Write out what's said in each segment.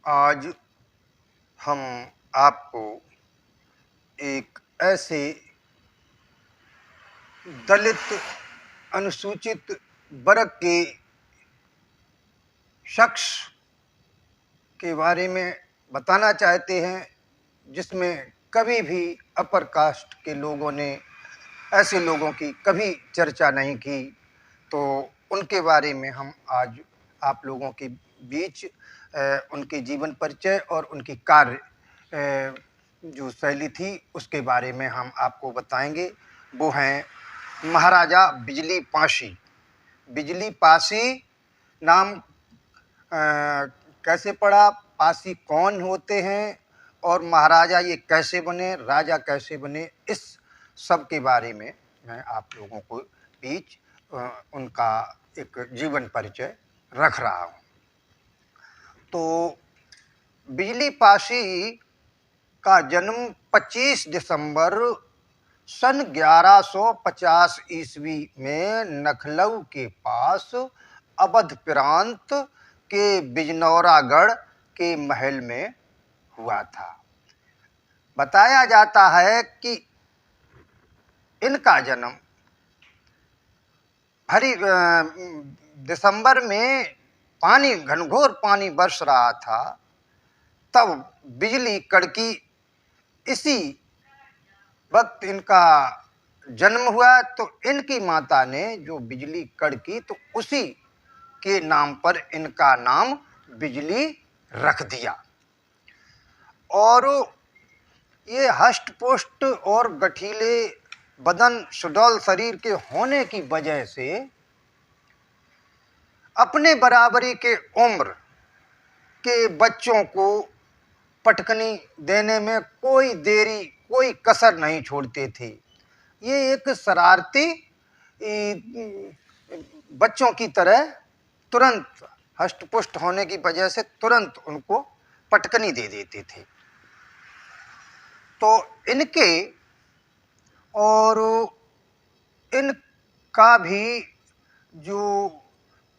आज हम आपको एक ऐसे दलित अनुसूचित वर्ग के शख्स के बारे में बताना चाहते हैं जिसमें कभी भी अपर कास्ट के लोगों ने ऐसे लोगों की कभी चर्चा नहीं की। तो उनके बारे में हम आज आप लोगों के बीच उनके जीवन परिचय और उनकी कार्य जो शैली थी उसके बारे में हम आपको बताएंगे। वो हैं महाराजा बिजली पासी। बिजली पासी नाम कैसे पड़ा, पासी कौन होते हैं और महाराजा ये कैसे बने, राजा कैसे बने, इस सब के बारे में मैं आप लोगों को बीच उनका एक जीवन परिचय रख रहा हूँ। तो बिजली पासी का जन्म 25 दिसंबर सन 1150 ईस्वी में नखलऊ के पास अवध प्रांत के बिजनौरागढ़ के महल में हुआ था। बताया जाता है कि इनका जन्म भरी दिसंबर में पानी, घनघोर पानी बरस रहा था, तब बिजली कड़की। इसी वक्त इनका जन्म हुआ तो इनकी माता ने जो बिजली कड़की तो उसी के नाम पर इनका नाम बिजली रख दिया। और ये हष्ट पुष्ट और गठीले बदन, सुडौल शरीर के होने की वजह से अपने बराबरी के उम्र के बच्चों को पटकनी देने में कोई देरी, कोई कसर नहीं छोड़ते थे। ये एक शरारती बच्चों की तरह तुरंत हष्ट-पुष्ट होने की वजह से तुरंत उनको पटकनी दे देते थे। तो इनके और इनका भी जो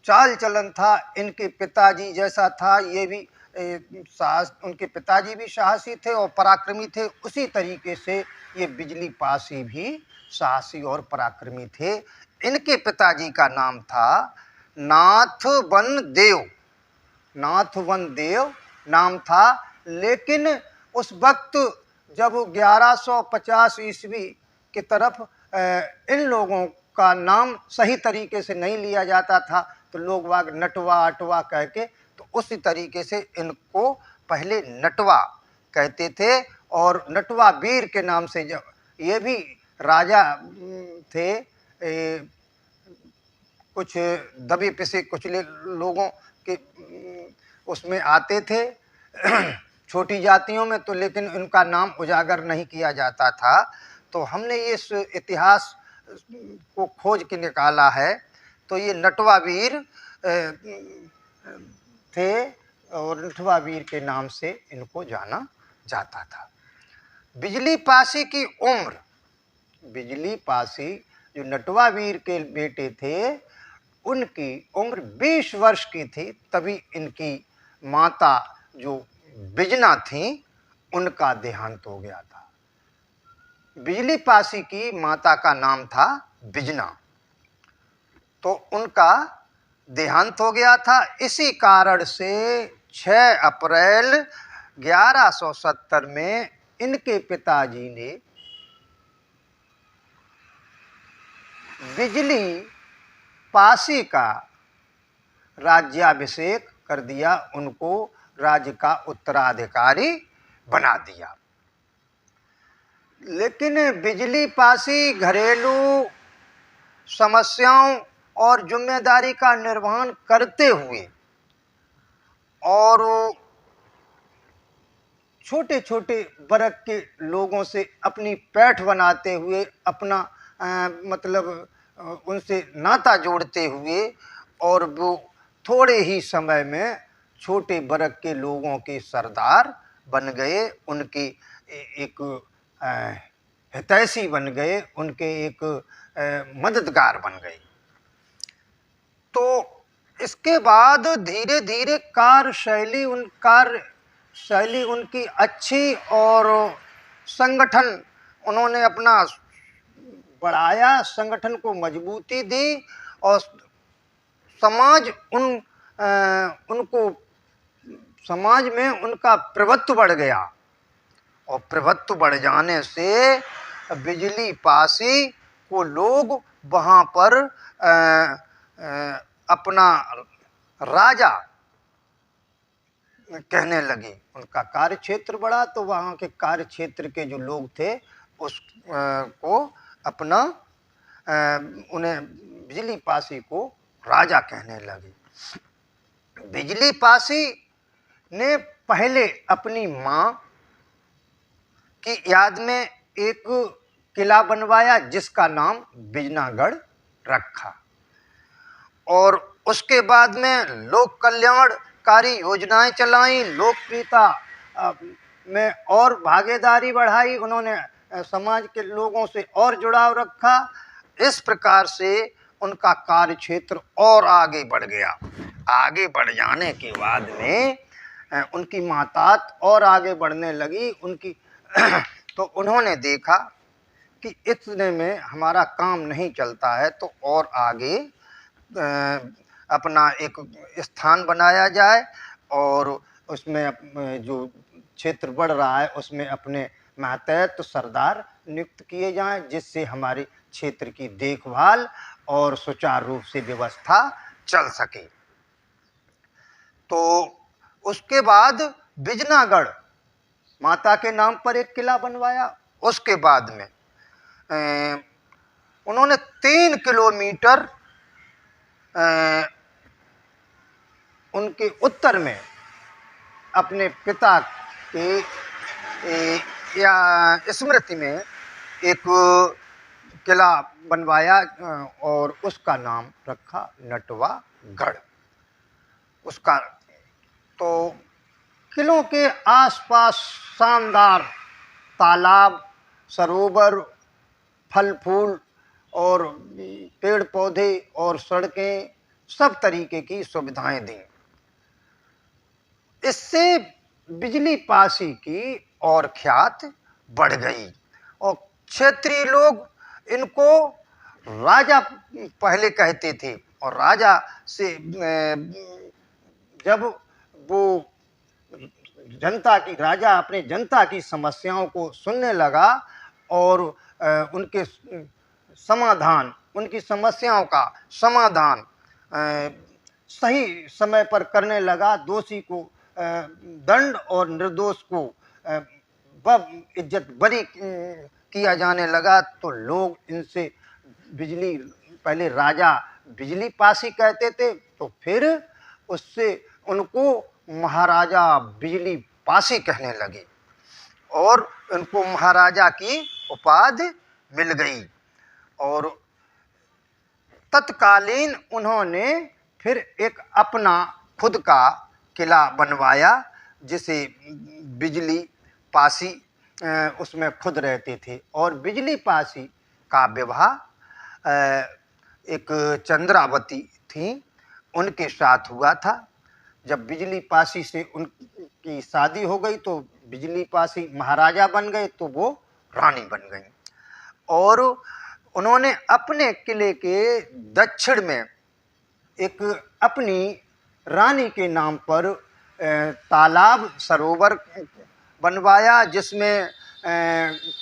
चाल चलन था इनके पिताजी जैसा था। ये भी उनके पिताजी भी साहसी थे और पराक्रमी थे। उसी तरीके से ये बिजली पासी भी साहसी और पराक्रमी थे। इनके पिताजी का नाम था नाथवन देव। नाथवन देव नाम था। लेकिन उस वक्त जब 1150 ईस्वी की तरफ इन लोगों का नाम सही तरीके से नहीं लिया जाता था तो लोग वाग नटवा अटवा कह के, तो उसी तरीके से इनको पहले नटवा कहते थे। और नटवा वीर के नाम से जब ये भी राजा थे, कुछ दबे पिसे कुचले लोगों के उसमें आते थे छोटी जातियों में, तो लेकिन उनका नाम उजागर नहीं किया जाता था। तो हमने इस इतिहास को खोज के निकाला है। तो ये नटवा वीर थे और नटवा वीर के नाम से इनको जाना जाता था। बिजली पासी की उम्र, बिजली पासी जो नटवा वीर के बेटे थे उनकी उम्र 20 वर्ष की थी। तभी इनकी माता जो बिजना थी उनका देहांत हो गया था। बिजली पासी की माता का नाम था बिजना, तो उनका देहांत हो गया था। इसी कारण से 6 अप्रैल 1170 में इनके पिताजी ने बिजली पासी का राज्याभिषेक कर दिया, उनको राज्य का उत्तराधिकारी बना दिया। लेकिन बिजली पासी घरेलू समस्याओं और जिम्मेदारी का निर्वहन करते हुए और छोटे छोटे वर्ग के लोगों से अपनी पैठ बनाते हुए, अपना मतलब उनसे नाता जोड़ते हुए, और वो थोड़े ही समय में छोटे वर्ग के लोगों के सरदार बन गए, उनके एक हितैषी बन गए, उनके एक मददगार बन गए। तो इसके बाद धीरे धीरे कार्यशैली, उन कार्य शैली उनकी अच्छी और संगठन उन्होंने अपना बढ़ाया, संगठन को मजबूती दी और समाज उनको समाज में उनका प्रभुत्व बढ़ गया और प्रभुत्व बढ़ जाने से बिजली पासी को लोग वहाँ पर अपना राजा कहने लगे। उनका कार्य क्षेत्र बढ़ा तो वहाँ के कार्य क्षेत्र के जो लोग थे उस को अपना उन्हें बिजली पासी को राजा कहने लगे। बिजली पासी ने पहले अपनी माँ की याद में एक किला बनवाया जिसका नाम बिजनागढ़ रखा और उसके बाद में लोक कल्याणकारी योजनाएं चलाई, लोकप्रियता में और भागीदारी बढ़ाई, उन्होंने समाज के लोगों से और जुड़ाव रखा। इस प्रकार से उनका कार्य क्षेत्र और आगे बढ़ गया। आगे बढ़ जाने के बाद में उनकी मातात और आगे बढ़ने लगी उनकी तो उन्होंने देखा कि इतने में हमारा काम नहीं चलता है तो और आगे अपना एक स्थान बनाया जाए और उसमें जो क्षेत्र बढ़ रहा है उसमें अपने मातहत सरदार नियुक्त किए जाएं जिससे हमारे क्षेत्र की देखभाल और सुचारू रूप से व्यवस्था चल सके। तो उसके बाद बिजनागढ़ माता के नाम पर एक किला बनवाया। उसके बाद में उन्होंने 3 किलोमीटर उनके उत्तर में अपने पिता के या स्मृति में एक किला बनवाया और उसका नाम रखा नटवागढ़। उसका तो किलों के आसपास शानदार तालाब, सरोवर, फल फूल और पेड़ पौधे और सड़कें सब तरीके की सुविधाएं दी। इससे बिजली पासी की और ख्यात बढ़ गई और क्षेत्रीय लोग इनको राजा पहले कहते थे और राजा से जब वो राजा अपने जनता की समस्याओं को सुनने लगा और उनके समाधान, उनकी समस्याओं का समाधान सही समय पर करने लगा, दोषी को दंड और निर्दोष को इज्जत बरी किया जाने लगा तो लोग इनसे बिजली, पहले राजा बिजली पासी कहते थे तो फिर उससे उनको महाराजा बिजली पासी कहने लगे और उनको महाराजा की उपाधि मिल गई। और तत्कालीन उन्होंने फिर एक अपना खुद का किला बनवाया जिसे बिजली पासी उसमें खुद रहते थे और बिजली पासी का विवाह एक चंद्रावती थी उनके साथ हुआ था। जब बिजली पासी से उनकी शादी हो गई तो बिजली पासी महाराजा बन गए तो वो रानी बन गई और उन्होंने अपने किले के दक्षिण में एक अपनी रानी के नाम पर तालाब सरोवर बनवाया जिसमें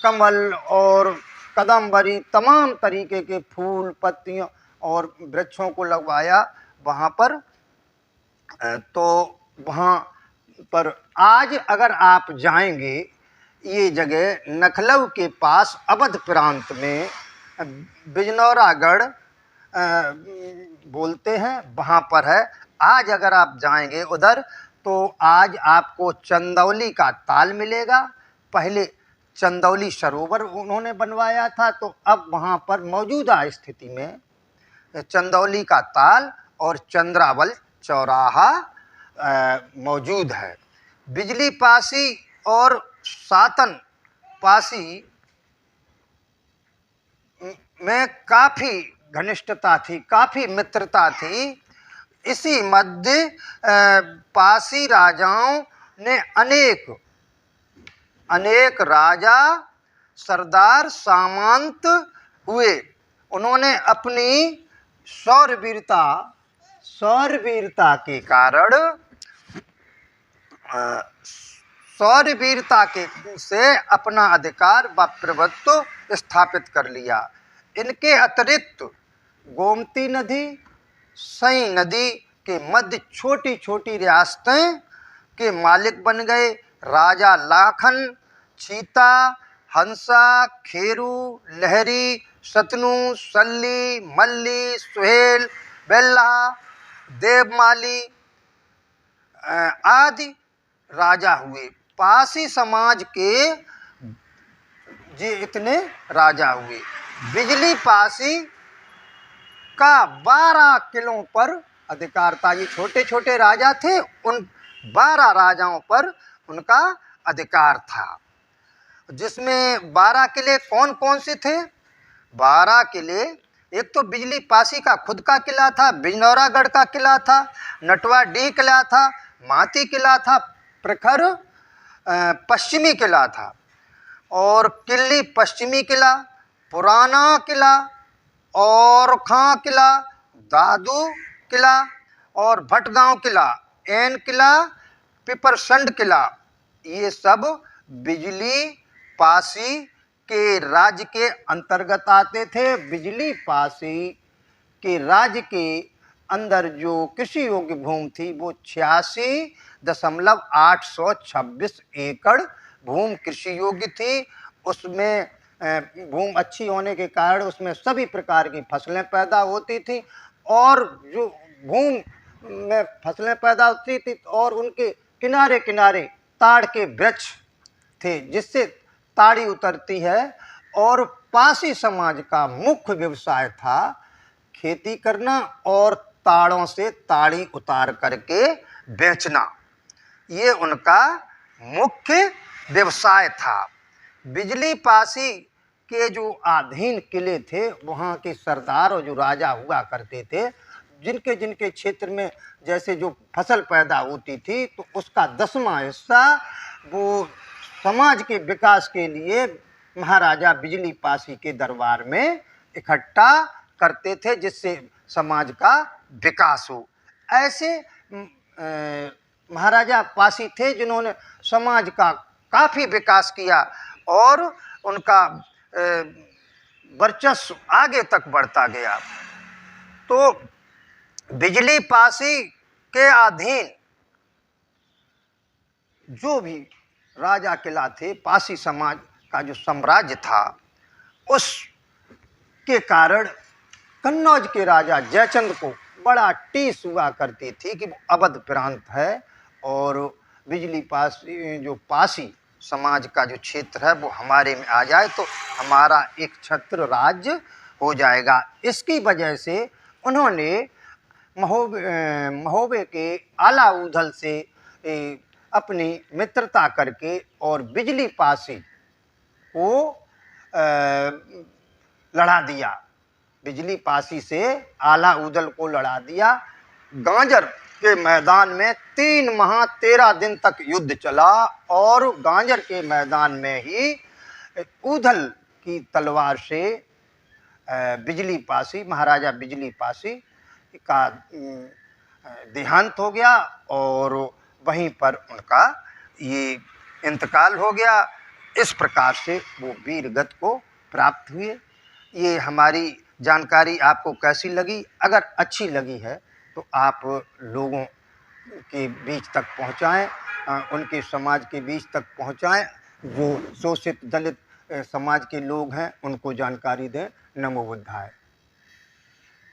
कमल और कदम्बरी तमाम तरीके के फूल पत्तियों और वृक्षों को लगवाया वहाँ पर। तो वहाँ पर आज अगर आप जाएंगे ये जगह नखलऊ के पास अवध प्रांत में बिजनौरागढ़ बोलते हैं, वहाँ पर है। आज अगर आप जाएंगे उधर तो आज आपको चंदौली का ताल मिलेगा। पहले चंदौली सरोवर उन्होंने बनवाया था तो अब वहाँ पर मौजूदा स्थिति में चंदौली का ताल और चंद्रावल चौराहा मौजूद है। बिजली पासी और सातन पासी में काफ़ी घनिष्ठता थी, काफ़ी मित्रता थी। इसी मध्य पासी राजाओं ने अनेक राजा, सरदार, सामंत हुए। उन्होंने अपनी शौर्यवीरता के कारण शौर्यवीरता से अपना अधिकार व प्रभुत्व स्थापित कर लिया। इनके अतिरिक्त गोमती नदी, सई नदी के मध्य छोटी छोटी रियासतें के मालिक बन गए। राजा लाखन, चीता, हंसा, खेरू, लहरी, सतनु, सल्ली, मल्ली, सुहेल, बेल्ला, देवमाली आदि राजा हुए। पासी समाज के इतने राजा हुए। बिजली पासी का 12 किलों पर अधिकार था। ये छोटे छोटे राजा थे, उन 12 राजाओं पर उनका अधिकार था, जिसमें 12 किले कौन कौन से थे? 12 किले, एक तो बिजली पासी का खुद का किला था, बिजनौरागढ़ का किला था, नटवाडीह किला था, माती किला था, प्रखर पश्चिमी किला था, और किल्ली पश्चिमी किला, पुराना किला, और खां किला, दादू किला, और भटगांव किला, एन किला, पिपरसंड किला, ये सब बिजली पासी के राज्य के अंतर्गत आते थे। बिजली पासी के राज्य के अंदर जो कृषि योग्य भूमि थी वो 86.826 एकड़ भूमि कृषि योग्य थी। उसमें भूमि अच्छी होने के कारण उसमें सभी प्रकार की फसलें पैदा होती थी, और जो भूमि में फसलें पैदा होती थी और उनके किनारे किनारे ताड़ के वृक्ष थे, जिससे ताड़ी उतरती है। और पासी समाज का मुख्य व्यवसाय था खेती करना और ताड़ों से ताड़ी उतार करके बेचना, ये उनका मुख्य व्यवसाय था। बिजली पासी के जो अधीन किले थे, वहाँ के सरदार और जो राजा हुआ करते थे, जिनके जिनके क्षेत्र में जैसे जो फसल पैदा होती थी, तो उसका 10वां हिस्सा वो समाज के विकास के लिए महाराजा बिजली पासी के दरबार में इकट्ठा करते थे, जिससे समाज का विकास हो। ऐसे महाराजा पासी थे जिन्होंने समाज का काफ़ी विकास किया और उनका वर्चस्व आगे तक बढ़ता गया। तो बिजली पासी के अधीन जो भी राजा किला थे, पासी समाज का जो साम्राज्य था, उसके कारण कन्नौज के राजा जयचंद को बड़ा टीस हुआ करती थी कि अवध प्रांत है और बिजली पासी जो पासी समाज का जो क्षेत्र है वो हमारे में आ जाए तो हमारा एक छत्र राज्य हो जाएगा। इसकी वजह से उन्होंने महोबे के आला ऊधल से अपनी मित्रता करके और बिजली पासी को लड़ा दिया। बिजली पासी से आला ऊधल को लड़ा दिया। गांजर के मैदान में 3 माह 13 दिन तक युद्ध चला और गांजर के मैदान में ही ऊधल की तलवार से बिजली पासी, महाराजा बिजली पासी का देहांत हो गया और वहीं पर उनका ये इंतकाल हो गया। इस प्रकार से वो वीर गति को प्राप्त हुए। ये हमारी जानकारी आपको कैसी लगी? अगर अच्छी लगी है तो आप लोगों के बीच तक पहुंचाएं, उनके समाज के बीच तक पहुंचाएं। जो शोषित दलित समाज के लोग हैं उनको जानकारी दें। नमो बुद्धाय।